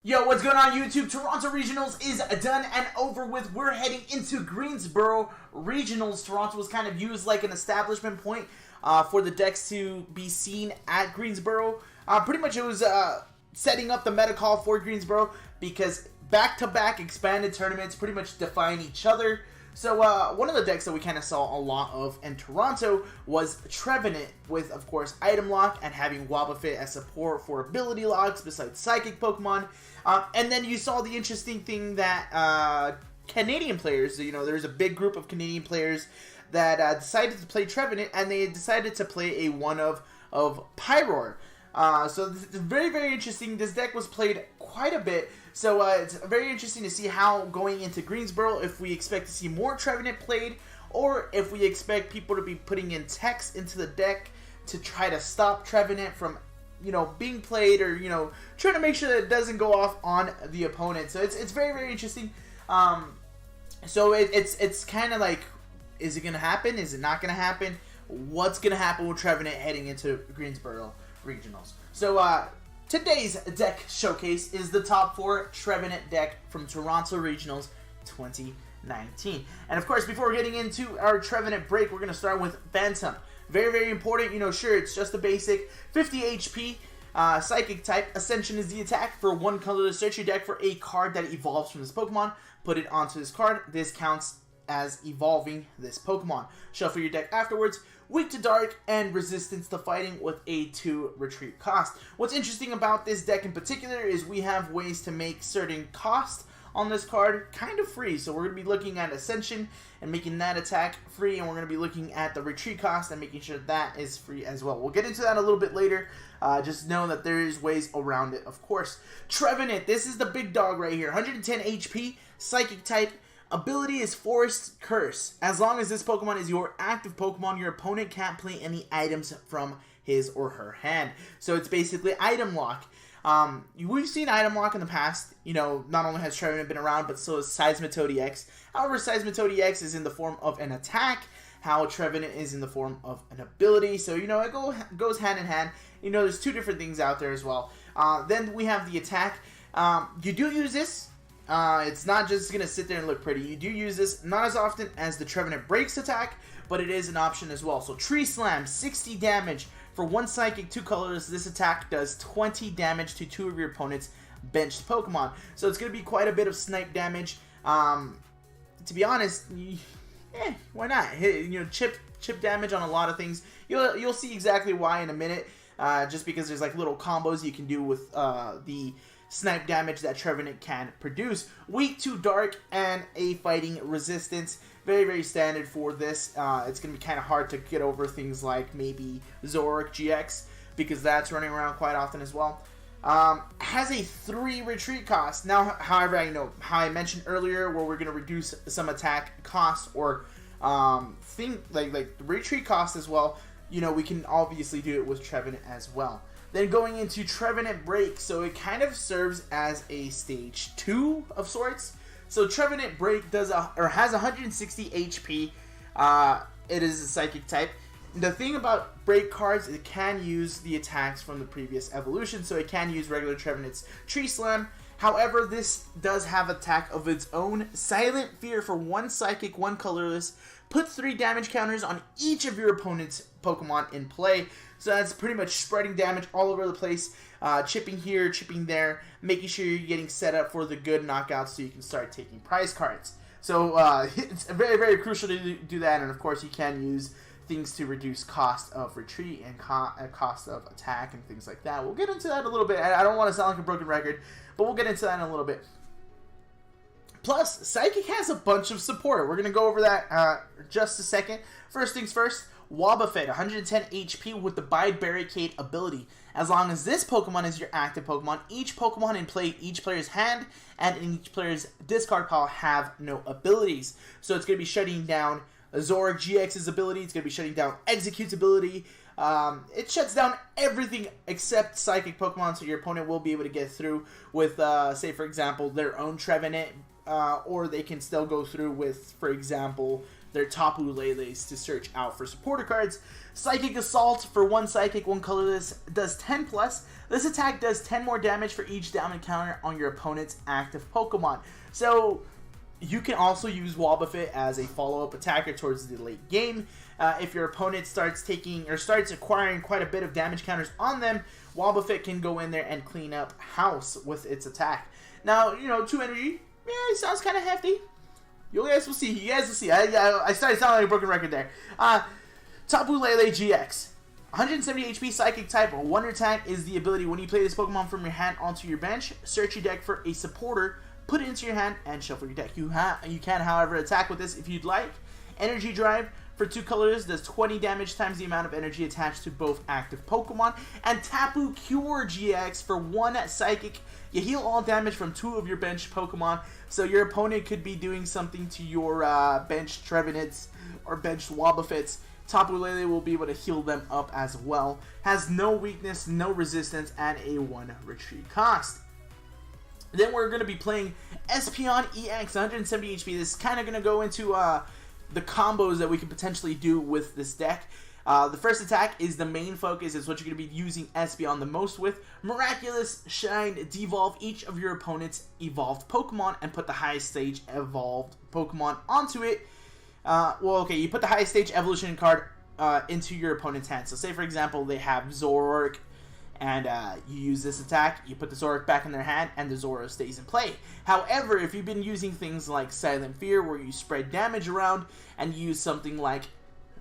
Yo, what's going on YouTube? Toronto Regionals is done and over with. We're heading into Greensboro Regionals. Toronto was kind of used like an establishment point for the decks to be seen at Greensboro. Pretty much it was setting up the meta call for Greensboro because back-to-back expanded tournaments pretty much define each other. So one of the decks that we kind of saw a lot of in Toronto was Trevenant with, of course, Item Lock and having Wobbuffet as support for ability locks besides Psychic Pokemon. And then you saw the interesting thing that Canadian players, you know, there's a big group of Canadian players that decided to play Trevenant, and they decided to play a one of Pyroar. So this is very, very interesting. This deck was played quite a bit. So it's very interesting to see how going into Greensboro, if we expect to see more Trevenant played, or if we expect people to be putting in text into the deck to try to stop Trevenant from, you know, being played, or, you know, trying to make sure that it doesn't go off on the opponent. So it's very, very interesting. So it's kind of like, is it going to happen? Is it not going to happen? What's going to happen with Trevenant heading into Greensboro Regionals? So today's deck showcase is the top 4 Trevenant deck from Toronto Regionals 2019. And of course, before getting into our Trevenant break, we're going to start with Phantom. Very, very important. You know, sure, it's just a basic 50 HP Psychic type. Ascension is the attack. For 1 color, search your deck for a card that evolves from this Pokemon. Put it onto this card. This counts as evolving this Pokemon. Shuffle your deck afterwards. Weak to dark and resistance to fighting with a 2 retreat cost. What's interesting about this deck in particular is we have ways to make certain cost on this card kind of free. So we're going to be looking at Ascension and making that attack free, and we're going to be looking at the retreat cost and making sure that is free as well. We'll get into that a little bit later. Just know that there is ways around it, of course. Trevenant, this is the big dog right here. 110 HP, Psychic type. Ability is Forest Curse. As long as this Pokemon is your active Pokemon, your opponent can't play any items from his or her hand. So it's basically Item Lock. We've seen Item Lock in the past. You know, not only has Trevenant been around, but so is Seismitoad EX. However, Seismitoad EX is in the form of an attack, how Trevenant is in the form of an ability. So, you know, it goes hand in hand. You know, there's 2 different things out there as well. Then we have the attack. You do use this. It's not just going to sit there and look pretty. You do use this not as often as the Trevenant Breaks attack, but it is an option as well. So Tree Slam, 60 damage. For 1 Psychic, 2 colors, this attack does 20 damage to 2 of your opponent's benched Pokemon. So it's going to be quite a bit of snipe damage. To be honest, why not? You know, chip damage on a lot of things. You'll see exactly why in a minute. Just because there's like little combos you can do with the snipe damage that Trevenant can produce. Weak to dark and a fighting resistance. Very, very standard for this. It's going to be kind of hard to get over things like maybe Zoroark GX, because that's running around quite often as well. Has a 3 retreat cost. Now, however, I know how I mentioned earlier where we're going to reduce some attack cost or like retreat cost as well. You know, we can obviously do it with Trevenant as well. Then going into Trevenant Break, so it kind of serves as a stage 2 of sorts. So Trevenant Break has 160 HP. It is a Psychic type. The thing about Break cards, it can use the attacks from the previous evolution, so it can use regular Trevenant's Tree Slam. However, this does have attack of its own. Silent Fear for 1 Psychic, 1 colorless. Put 3 damage counters on each of your opponent's Pokemon in play. So that's pretty much spreading damage all over the place. Chipping here, chipping there. Making sure you're getting set up for the good knockouts so you can start taking prize cards. So it's very, very crucial to do that. And of course, you can use things to reduce cost of retreat and cost of attack and things like that. We'll get into that a little bit. I don't want to sound like a broken record, but we'll get into that in a little bit. Plus, Psychic has a bunch of support. We're going to go over that just a second. First things first, Wobbuffet, 110 HP with the Bide Barricade ability. As long as this Pokemon is your active Pokemon, each Pokemon in play, each player's hand, and in each player's discard pile have no abilities. So it's going to be shutting down Zoroark GX's ability. It's going to be shutting down Execute's ability. It shuts down everything except Psychic Pokemon, so your opponent will be able to get through with, say for example, their own Trevenant, or they can still go through with, for example, their Tapu Lele's to search out for supporter cards. Psychic Assault for 1 Psychic, 1 colorless, does 10 plus. This attack does 10 more damage for each down encounter on your opponent's active Pokemon. So you can also use Wobbuffet as a follow-up attacker towards the late game. If your opponent starts acquiring quite a bit of damage counters on them, Wobbuffet can go in there and clean up house with its attack. Now, 2 energy, it sounds kind of hefty. You guys will see. I started sounding like a broken record there. Tapu Lele GX. 170 HP Psychic type, 1 attack is the ability when you play this Pokemon from your hand onto your bench, search your deck for a supporter, put it into your hand, and shuffle your deck. You can, however, attack with this if you'd like. Energy Drive for 2 colors does 20 damage times the amount of energy attached to both active Pokemon. And Tapu Cure GX for 1 Psychic. You heal all damage from 2 of your bench Pokemon, so your opponent could be doing something to your bench Trevenants or bench Wobbuffets. Tapu Lele will be able to heal them up as well. Has no weakness, no resistance, and a 1 retreat cost. Then we're going to be playing Espeon EX, 170 HP. This is kind of going to go into the combos that we could potentially do with this deck. The first attack is the main focus. It's what you're going to be using Espeon the most with. Miraculous Shine, devolve each of your opponent's evolved Pokemon and put the highest stage evolved Pokemon onto it. You put the highest stage evolution card into your opponent's hand. So say, for example, they have Zoroark, and you use this attack, you put the Zoroark back in their hand, and the Zoro stays in play. However, if you've been using things like Silent Fear, where you spread damage around, and you use something like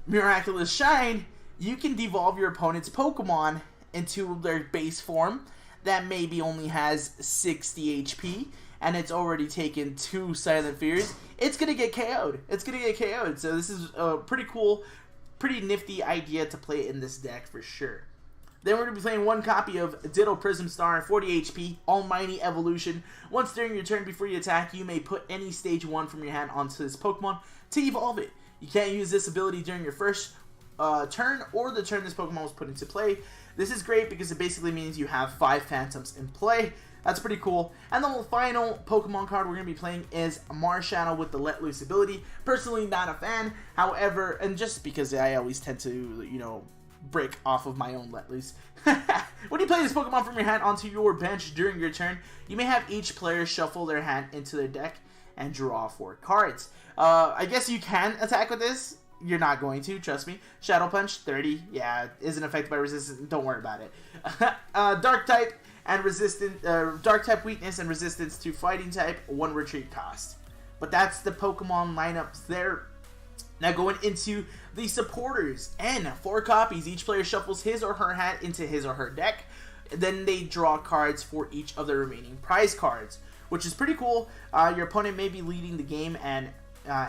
Miraculous Shine, you can devolve your opponent's Pokemon into their base form that maybe only has 60 HP, and it's already taken 2 Silent Fears. It's going to get KO'd. So this is a pretty cool, pretty nifty idea to play in this deck for sure. Then we're going to be playing 1 copy of Ditto Prism Star, 40 HP, Almighty Evolution. Once during your turn before you attack, you may put any stage 1 from your hand onto this Pokemon to evolve it. You can't use this ability during your first turn or the turn this Pokemon was put into play. This is great because it basically means you have 5 Phantoms in play. That's pretty cool. And the final Pokemon card we're going to be playing is Marshadow with the Let Loose ability. Personally, not a fan. However, and just because I always tend to, break off of my own Let Loose. When you play this Pokemon from your hand onto your bench during your turn, you may have each player shuffle their hand into their deck and draw 4 cards. I guess you can attack with this. You're not going to, trust me. Shadow Punch, 30. Yeah, isn't affected by resistance. Don't worry about it. Dark type and Dark type weakness and resistance to fighting type, 1 retreat cost. But that's the Pokemon lineups there. Now going into the supporters, and 4 copies. Each player shuffles his or her hand into his or her deck. Then they draw cards for each of the remaining prize cards, which is pretty cool. Your opponent may be leading the game, and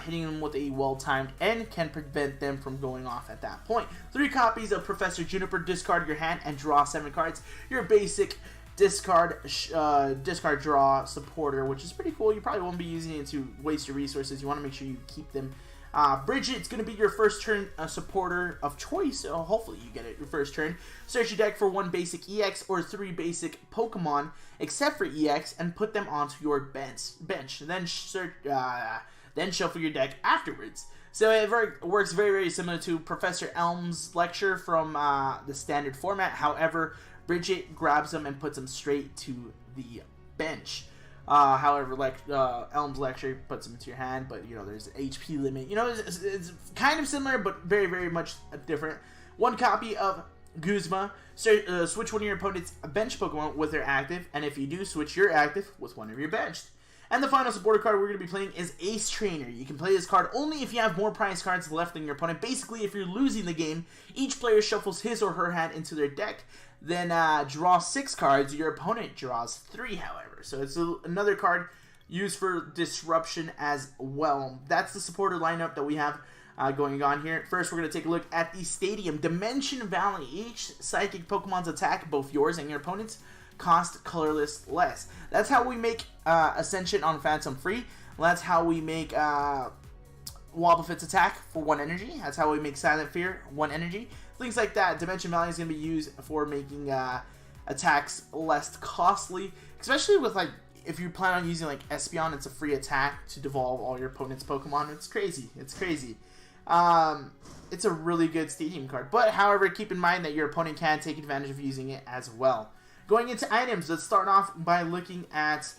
hitting them with a well-timed end can prevent them from going off at that point. 3 copies of Professor Juniper, discard your hand and draw 7 cards. Your basic discard draw supporter, which is pretty cool. You probably won't be using it to waste your resources. You want to make sure you keep them. Bridget's going to be your first turn supporter of choice, so hopefully you get it your first turn. Search your deck for 1 basic EX or 3 basic Pokemon, except for EX, and put them onto your bench. Then shuffle your deck afterwards. So it works very, very similar to Professor Elm's lecture from the standard format. However, Bridget grabs them and puts them straight to the bench. However, Elm's lecture puts them into your hand, but there's an HP limit. It's kind of similar, but very, very much different. 1 copy of Guzma. Switch one of your opponent's bench Pokemon with their active, and if you do, switch your active with one of your benched. And the final supporter card we're going to be playing is Ace Trainer. You can play this card only if you have more prize cards left than your opponent. Basically, if you're losing the game, each player shuffles his or her hand into their deck, then draw 6 cards. Your opponent draws 3, however. So it's another card used for disruption as well. That's the supporter lineup that we have going on here. First, we're going to take a look at the Stadium. Dimension Valley. Each Psychic Pokemon's attack, both yours and your opponent's, cost colorless less. That's how we make Ascension on Phantom free. That's how we make Wobbuffet's attack for 1 energy. That's how we make Silent Fear 1 energy. Things like that. Dimension Valley is going to be used for making attacks less costly, especially with if you plan on using Espeon, it's a free attack to devolve all your opponent's Pokemon. It's crazy. It's a really good stadium card. But, however, keep in mind that your opponent can take advantage of using it as well. Going into items, let's start off by looking at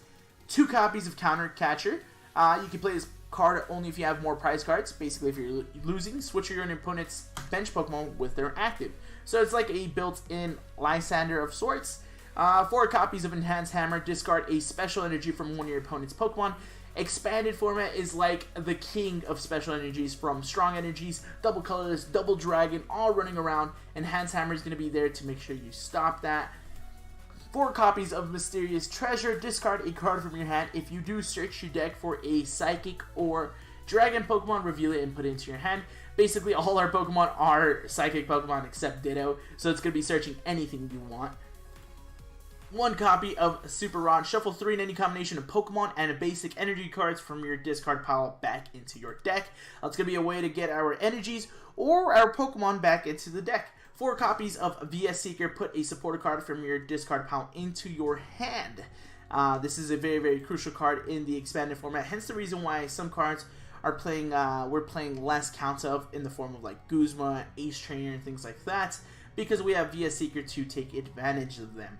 2 copies of Counter Catcher. You can play this card only if you have more prize cards. Basically, if you're losing, switch your opponent's bench Pokemon with their active. So it's like a built-in Lysander of sorts. 4 copies of Enhanced Hammer. Discard a special energy from one of your opponent's Pokemon. Expanded format is like the king of special energies, from strong energies, double colorless, double dragon, all running around. Enhanced Hammer is going to be there to make sure you stop that. 4 copies of Mysterious Treasure. Discard a card from your hand. If you do, search your deck for a Psychic or Dragon Pokemon, reveal it, and put it into your hand. Basically, all our Pokemon are Psychic Pokemon except Ditto, so it's going to be searching anything you want. 1 copy of Super Rod. Shuffle 3 in any combination of Pokemon and basic energy cards from your discard pile back into your deck. That's going to be a way to get our energies or our Pokemon back into the deck. 4 copies of VS Seeker. Put a supporter card from your discard pile into your hand. This is a very, very crucial card in the expanded format. Hence the reason why some cards are playing, we're playing less counts of, in the form of like Guzma, Ace Trainer, and things like that, because we have VS Seeker to take advantage of them.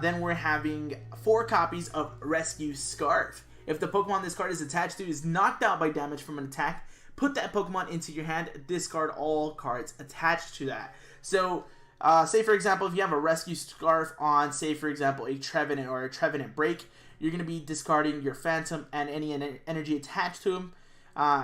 Then we're having 4 copies of Rescue Scarf. If the Pokemon this card is attached to is knocked out by damage from an attack, put that Pokemon into your hand, discard all cards attached to that. So, say for example, if you have a Rescue Scarf on, say for example, a Trevenant or a Trevenant Break, you're going to be discarding your Phantom and any energy attached to him.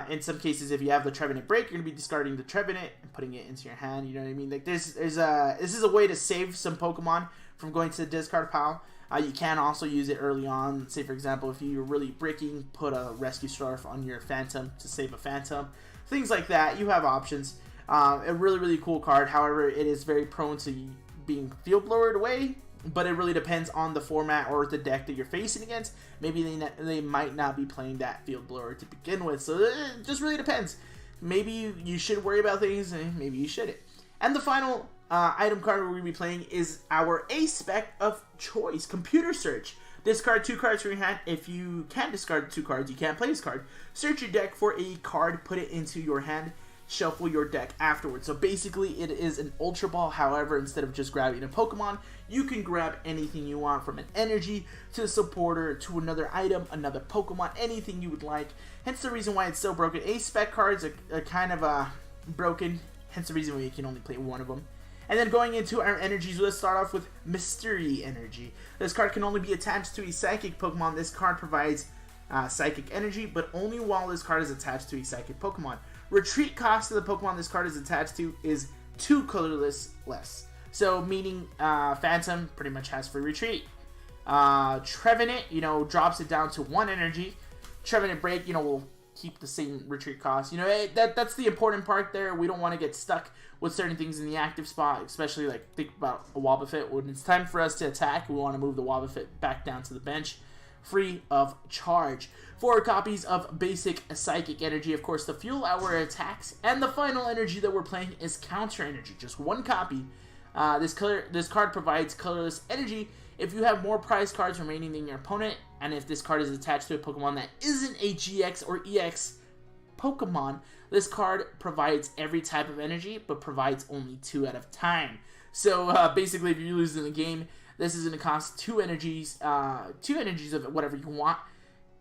In some cases, if you have the Trevenant Break, you're going to be discarding the Trevenant and putting it into your hand. You know what I mean? Like, this is a way to save some Pokemon from going to the discard pile. You can also use it early on. Say, for example, if you're really bricking, put a Rescue Scarf on your Phantom to save a Phantom. Things like that. You have options. A really, really cool card. However, it is very prone to being field blowered away, but it really depends on the format or the deck that you're facing against. Maybe they might not be playing that field blower to begin with, so it just really depends. Maybe you should worry about things, and maybe you shouldn't. And the final item card we're going to be playing is our A-Spec of choice, Computer Search. Discard 2 cards from your hand. If you can discard 2 cards, you can't play this card. Search your deck for a card, put it into your hand, shuffle your deck afterwards. So basically it is an Ultra Ball. However, instead of just grabbing a Pokemon, you can grab anything you want, from an energy to a supporter to another item, another Pokemon, anything you would like. Hence the reason why it's so broken. A-Spec cards are kind of broken, hence the reason why you can only play 1 of them. And then going into our energies, let's start off with Mystery Energy. This card can only be attached to a Psychic Pokemon. This card provides Psychic Energy, but only while this card is attached to a Psychic Pokemon. Retreat cost of the Pokemon this card is attached to is 2 colorless less. So, meaning Phantom pretty much has free retreat. Trevenant, drops it down to 1 energy. Trevenant Break, will keep the same retreat cost. That's the important part there. We don't want to get stuck with certain things in the active spot, especially like think about a Wobbuffet. When it's time for us to attack, we want to move the Wobbuffet back down to the bench, free of charge. 4 copies of basic Psychic Energy, of course, to fuel our attacks. And the final energy that we're playing is Counter Energy, just 1 copy. This card provides colorless energy if you have more prize cards remaining than your opponent, and if this card is attached to a Pokemon that isn't a GX or EX Pokemon. This card provides every type of energy, but provides only 2 at a time. So basically, if you lose in the game, this is going to cost 2 energies of whatever you want.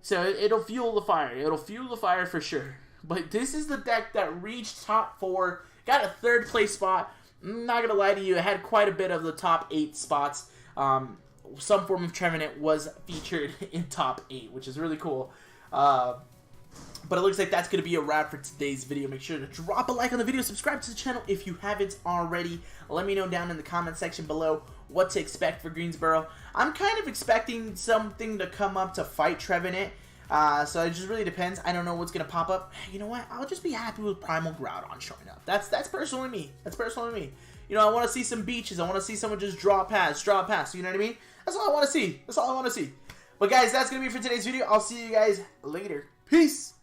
So it'll fuel the fire. It'll fuel the fire for sure. But this is the deck that reached top 4, got a 3rd place spot. I'm not gonna lie to you, it had quite a bit of the top 8 spots. Some form of Trevenant was featured in top 8, which is really cool. But it looks like that's going to be a wrap for today's video. Make sure to drop a like on the video, subscribe to the channel if you haven't already. Let me know down in the comment section below what to expect for Greensboro. I'm kind of expecting something to come up to fight Trevenant. So it just really depends. I don't know what's going to pop up. You know what? I'll just be happy with Primal Groudon showing up. That's personally me. That's personally me. I want to see some beaches. I want to see someone just draw past. You know what I mean? That's all I want to see. That's all I want to see. But guys, that's going to be it for today's video. I'll see you guys later. Peace.